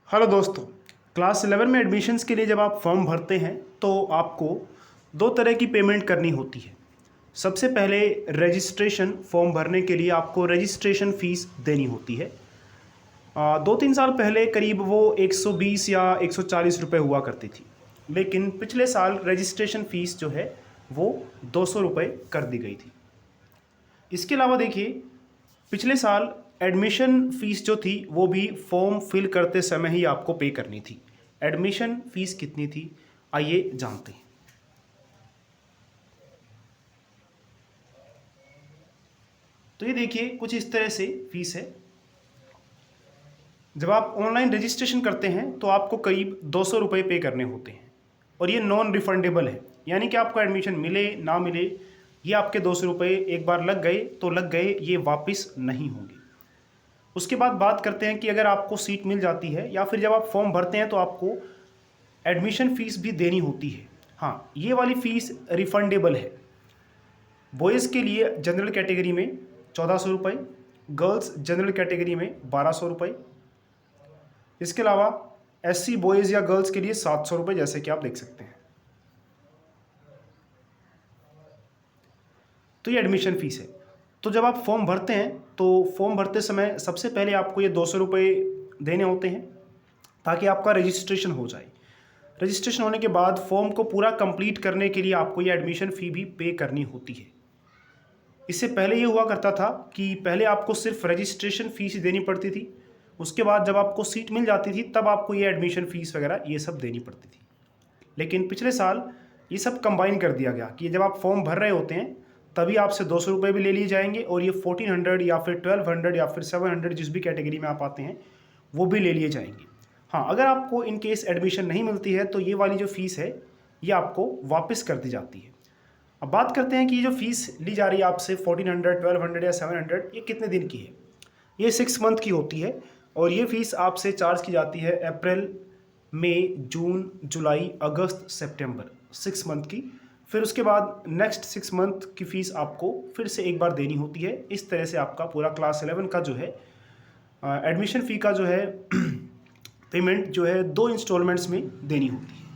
Hello दोस्तों। Class 11 में admissions के लिए जब आप फॉर्म भरते हैं तो आपको दो तरह की पेमेंट करनी होती है। सबसे पहले रजिस्ट्रेशन फॉर्म भरने के लिए आपको रजिस्ट्रेशन फ़ीस देनी होती है। 2-3 साल पहले करीब वो 120 या 140 रुपये हुआ करती थी, लेकिन पिछले साल रजिस्ट्रेशन फ़ीस जो है वो 200 रुपये कर दी गई थी। इसके अलावा देखिए, पिछले साल एडमिशन फ़ीस जो थी वो भी फॉर्म फिल करते समय ही आपको पे करनी थी। एडमिशन फ़ीस कितनी थी, आइए जानते हैं। तो ये देखिए, कुछ इस तरह से फ़ीस है। जब आप ऑनलाइन रजिस्ट्रेशन करते हैं तो आपको करीब 200 रुपये पे करने होते हैं और ये नॉन रिफंडेबल है, यानी कि आपको एडमिशन मिले ना मिले, ये आपके 200 रुपये एक बार लग गए तो लग गए, ये वापस नहीं होंगे। उसके बाद बात करते हैं कि अगर आपको सीट मिल जाती है या फिर जब आप फॉर्म भरते हैं तो आपको एडमिशन फ़ीस भी देनी होती है। हाँ, ये वाली फ़ीस रिफंडेबल है। बॉयज़ के लिए जनरल कैटेगरी में 1400 रुपये, गर्ल्स जनरल कैटेगरी में 1200 रुपये। इसके अलावा एससी बॉयज़ या गर्ल्स के लिए 700 रुपये, जैसे कि आप देख सकते हैं। तो ये एडमिशन फ़ीस है। तो जब आप फॉर्म भरते हैं तो फॉर्म भरते समय सबसे पहले आपको ये 200 रुपये देने होते हैं ताकि आपका रजिस्ट्रेशन हो जाए। रजिस्ट्रेशन होने के बाद फॉर्म को पूरा कंप्लीट करने के लिए आपको ये एडमिशन फ़ी भी पे करनी होती है। इससे पहले ये हुआ करता था कि पहले आपको सिर्फ रजिस्ट्रेशन फ़ीस ही देनी पड़ती थी, उसके बाद जब आपको सीट मिल जाती थी तब आपको ये एडमिशन फ़ीस वगैरह ये सब देनी पड़ती थी। लेकिन पिछले साल ये सब कंबाइन कर दिया गया कि जब आप फॉर्म भर रहे होते हैं तभी आपसे 200 रुपये भी ले लिए जाएंगे और ये 1400 या फिर 1200 या फिर 700, जिस भी कैटेगरी में आप आते हैं, वो भी ले लिए जाएंगे। हाँ, अगर आपको इन केस एडमिशन नहीं मिलती है तो ये वाली जो फ़ीस है ये आपको वापस कर दी जाती है। अब बात करते हैं कि ये जो फ़ीस ली जा रही है आपसे 1400, 1200 या 700, ये कितने दिन की है। ये 6 मंथ की होती है और ये फ़ीस आपसे चार्ज की जाती है अप्रैल, मई, जून, जुलाई, अगस्त, सितंबर, 6 मंथ की। फिर उसके बाद नेक्स्ट 6 मंथ की फ़ीस आपको फिर से एक बार देनी होती है। इस तरह से आपका पूरा क्लास 11 का जो है एडमिशन फ़ी का जो है पेमेंट जो है 2 इंस्टॉलमेंट्स में देनी होती है।